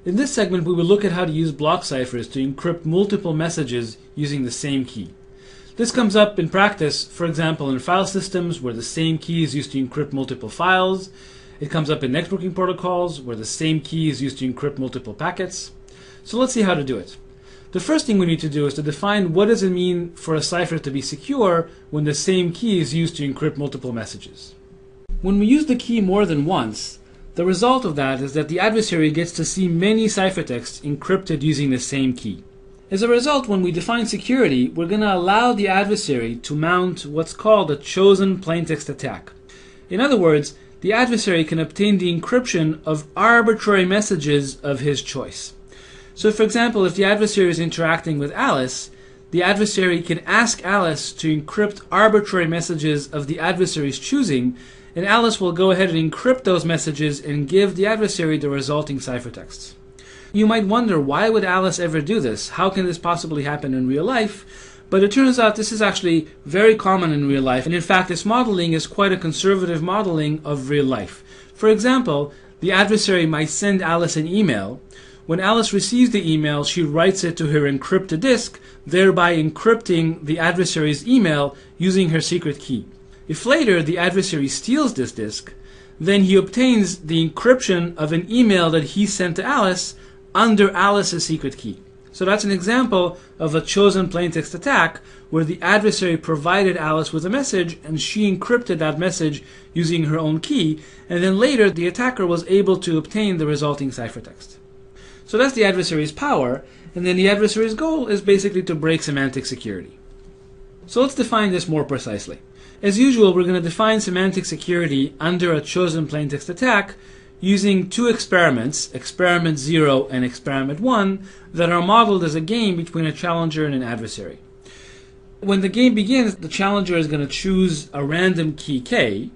In this segment, we will look at how to use block ciphers to encrypt multiple messages using the same key. This comes up in practice, for example, in file systems where the same key is used to encrypt multiple files. It comes up in networking protocols where the same key is used to encrypt multiple packets. So let's see how to do it. The first thing we need to do is to define what does it mean for a cipher to be secure when the same key is used to encrypt multiple messages. When we use the key more than once, the result of that is that the adversary gets to see many ciphertexts encrypted using the same key. As a result, when we define security, we're going to allow the adversary to mount what's called a chosen plaintext attack. In other words, the adversary can obtain the encryption of arbitrary messages of his choice. So for example, if the adversary is interacting with Alice, the adversary can ask Alice to encrypt arbitrary messages of the adversary's choosing, and Alice will go ahead and encrypt those messages and give the adversary the resulting ciphertexts. You might wonder, why would Alice ever do this? How can this possibly happen in real life? But it turns out this is actually very common in real life, and in fact this modeling is quite a conservative modeling of real life. For example, the adversary might send Alice an email. When Alice receives the email, she writes it to her encrypted disk, thereby encrypting the adversary's email using her secret key. If later the adversary steals this disk, then he obtains the encryption of an email that he sent to Alice under Alice's secret key. So that's an example of a chosen plaintext attack where the adversary provided Alice with a message and she encrypted that message using her own key, and then later the attacker was able to obtain the resulting ciphertext. So that's the adversary's power, and then the adversary's goal is basically to break semantic security. So let's define this more precisely. As usual, we're going to define semantic security under a chosen plaintext attack using two experiments, experiment 0 and experiment 1, that are modeled as a game between a challenger and an adversary. When the game begins, the challenger is going to choose a random key K,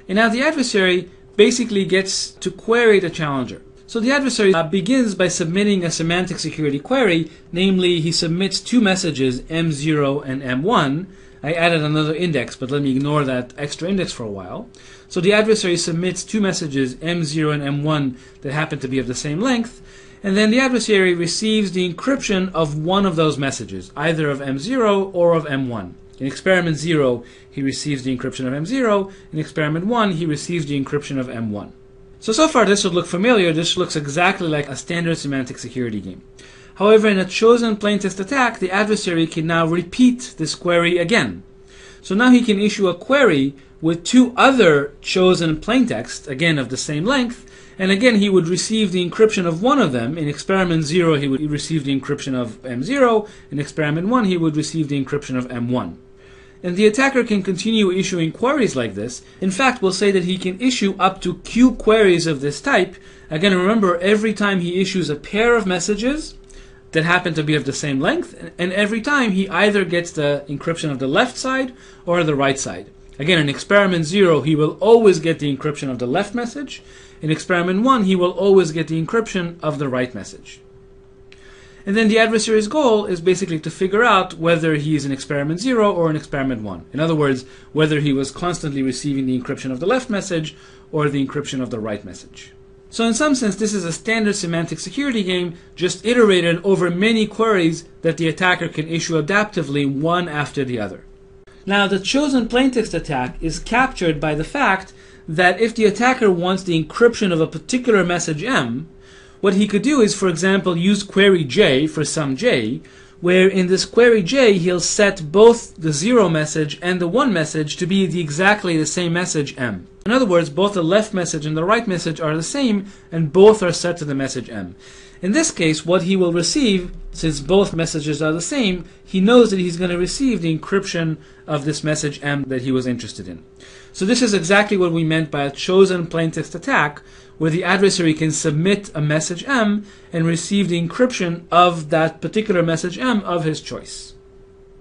and now the adversary basically gets to query the challenger. So the adversary begins by submitting a semantic security query, namely he submits two messages, M0 and M1. I added another index, but let me ignore that extra index for a while. So the adversary submits two messages, M0 and M1, that happen to be of the same length, and then the adversary receives the encryption of one of those messages, either of M0 or of M1. In experiment 0, he receives the encryption of M0. In experiment 1, he receives the encryption of M1. So far this should look familiar. This looks exactly like a standard semantic security game. However, in a chosen plaintext attack, the adversary can now repeat this query again. So now he can issue a query with two other chosen plaintexts, again of the same length, and again he would receive the encryption of one of them. In experiment 0, he would receive the encryption of M0. In experiment 1, he would receive the encryption of M1. And the attacker can continue issuing queries like this. In fact, we'll say that he can issue up to Q queries of this type. Again, remember, every time he issues a pair of messages that happen to be of the same length, and every time he either gets the encryption of the left side or the right side. Again, in experiment 0, he will always get the encryption of the left message. In experiment 1, he will always get the encryption of the right message. And then the adversary's goal is basically to figure out whether he is in experiment 0 or in experiment 1. In other words, whether he was constantly receiving the encryption of the left message or the encryption of the right message. So in some sense, this is a standard semantic security game, just iterated over many queries that the attacker can issue adaptively one after the other. Now, the chosen plaintext attack is captured by the fact that if the attacker wants the encryption of a particular message M, what he could do is, for example, use query J for some J, where in this query J he'll set both the 0 message and the 1 message to be exactly the same message M. In other words, both the left message and the right message are the same, and both are set to the message M. In this case, what he will receive, since both messages are the same, he knows that he's going to receive the encryption of this message M that he was interested in. So this is exactly what we meant by a chosen plaintext attack, where the adversary can submit a message M and receive the encryption of that particular message M of his choice.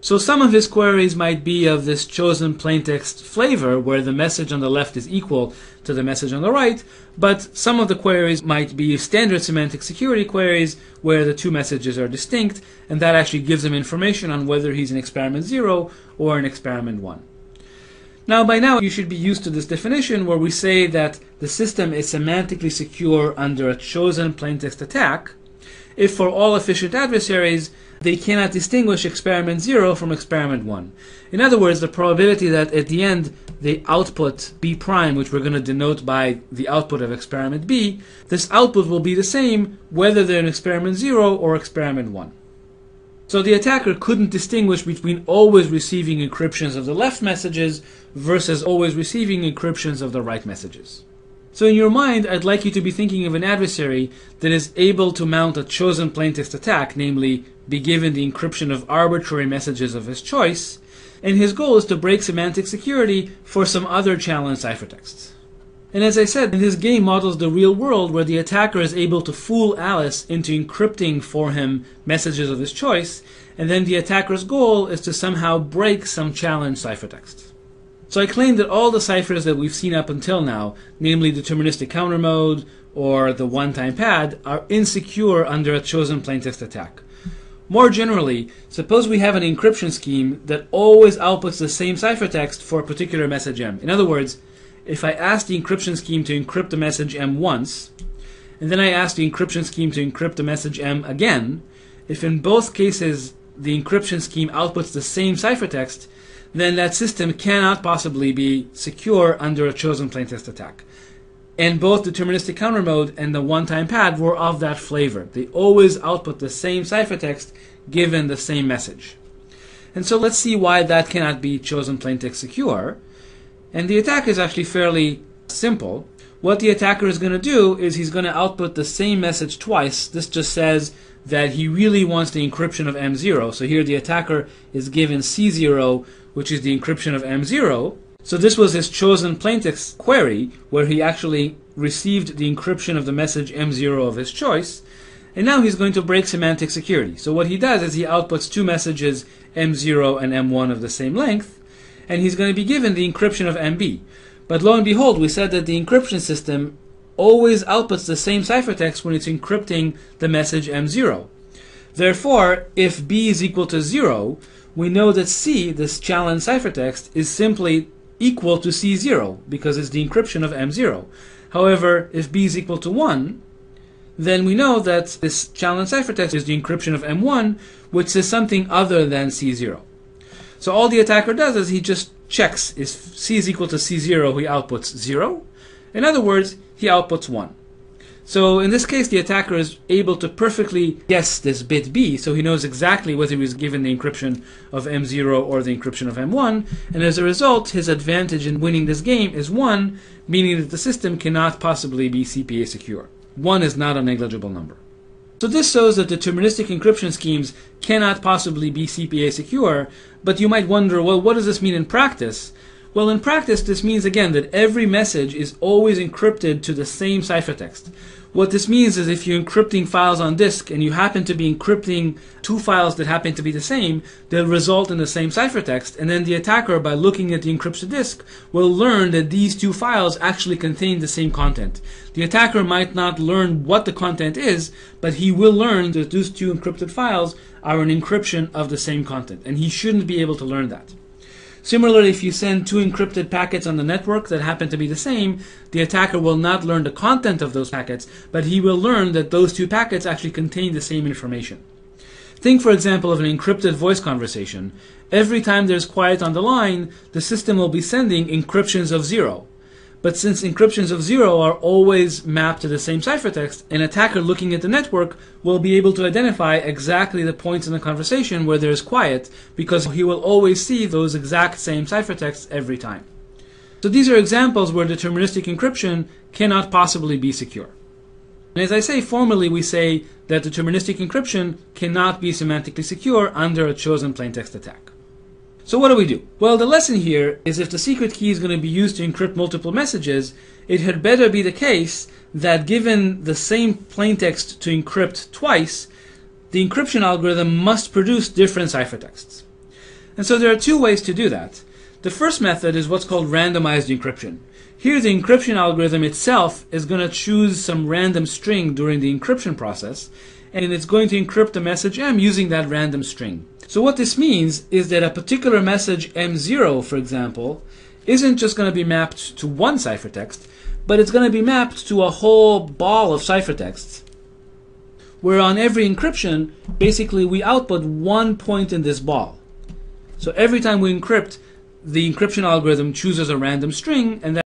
So some of his queries might be of this chosen plaintext flavor, where the message on the left is equal to the message on the right, but some of the queries might be standard semantic security queries, where the two messages are distinct, and that actually gives him information on whether he's in experiment 0 or in experiment 1. Now, by now, you should be used to this definition where we say that the system is semantically secure under a chosen plaintext attack if for all efficient adversaries, they cannot distinguish experiment 0 from experiment 1. In other words, the probability that at the end they output B prime, which we're going to denote by the output of experiment B, this output will be the same whether they're in experiment 0 or experiment 1. So the attacker couldn't distinguish between always receiving encryptions of the left messages versus always receiving encryptions of the right messages. So in your mind, I'd like you to be thinking of an adversary that is able to mount a chosen plaintext attack, namely, be given the encryption of arbitrary messages of his choice, and his goal is to break semantic security for some other challenge ciphertexts. And as I said, this game models the real world where the attacker is able to fool Alice into encrypting for him messages of his choice, and then the attacker's goal is to somehow break some challenge ciphertext. So I claim that all the ciphers that we've seen up until now, namely deterministic counter mode or the one-time pad, are insecure under a chosen plaintext attack. More generally, suppose we have an encryption scheme that always outputs the same ciphertext for a particular message M. In other words, if I ask the encryption scheme to encrypt the message M once, and then I ask the encryption scheme to encrypt the message M again, if in both cases the encryption scheme outputs the same ciphertext, then that system cannot possibly be secure under a chosen plaintext attack. And both deterministic counter mode and the one-time pad were of that flavor. They always output the same ciphertext given the same message. And so let's see why that cannot be chosen plaintext secure. And the attack is actually fairly simple. What the attacker is going to do is he's going to output the same message twice. This just says that he really wants the encryption of M0. So here the attacker is given C0, which is the encryption of M0. So this was his chosen plaintext query, where he actually received the encryption of the message M0 of his choice. And now he's going to break semantic security. So what he does is he outputs two messages, M0 and M1 of the same length, and he's going to be given the encryption of MB. But lo and behold, we said that the encryption system always outputs the same ciphertext when it's encrypting the message M0. Therefore, if B is equal to 0, we know that C, this challenge ciphertext, is simply equal to C0 because it's the encryption of M0. However, if B is equal to 1, then we know that this challenge ciphertext is the encryption of M1, which is something other than C0. So all the attacker does is he just checks if C is equal to C0, he outputs 0. In other words, he outputs 1. So in this case, the attacker is able to perfectly guess this bit B, so he knows exactly whether he was given the encryption of M0 or the encryption of M1, and as a result, his advantage in winning this game is 1, meaning that the system cannot possibly be CPA secure. 1 is not a negligible number. So this shows that deterministic encryption schemes cannot possibly be CPA secure, but you might wonder, well, what does this mean in practice? Well, in practice, this means, again, that every message is always encrypted to the same ciphertext. What this means is if you're encrypting files on disk and you happen to be encrypting two files that happen to be the same, they'll result in the same ciphertext, and then the attacker, by looking at the encrypted disk, will learn that these two files actually contain the same content. The attacker might not learn what the content is, but he will learn that those two encrypted files are an encryption of the same content, and he shouldn't be able to learn that. Similarly, if you send two encrypted packets on the network that happen to be the same, the attacker will not learn the content of those packets, but he will learn that those two packets actually contain the same information. Think, for example, of an encrypted voice conversation. Every time there's quiet on the line, the system will be sending encryptions of 0. But since encryptions of 0 are always mapped to the same ciphertext, an attacker looking at the network will be able to identify exactly the points in the conversation where there is quiet, because he will always see those exact same ciphertexts every time. So these are examples where deterministic encryption cannot possibly be secure. And as I say, formally we say that deterministic encryption cannot be semantically secure under a chosen plaintext attack. So what do we do? Well, the lesson here is if the secret key is going to be used to encrypt multiple messages, it had better be the case that given the same plaintext to encrypt twice, the encryption algorithm must produce different ciphertexts. And so there are two ways to do that. The first method is what's called randomized encryption. Here the encryption algorithm itself is going to choose some random string during the encryption process, and it's going to encrypt the message M using that random string. So what this means is that a particular message M0, for example, isn't just going to be mapped to one ciphertext, but it's going to be mapped to a whole ball of ciphertexts, where on every encryption, basically we output one point in this ball. So every time we encrypt, the encryption algorithm chooses a random string, and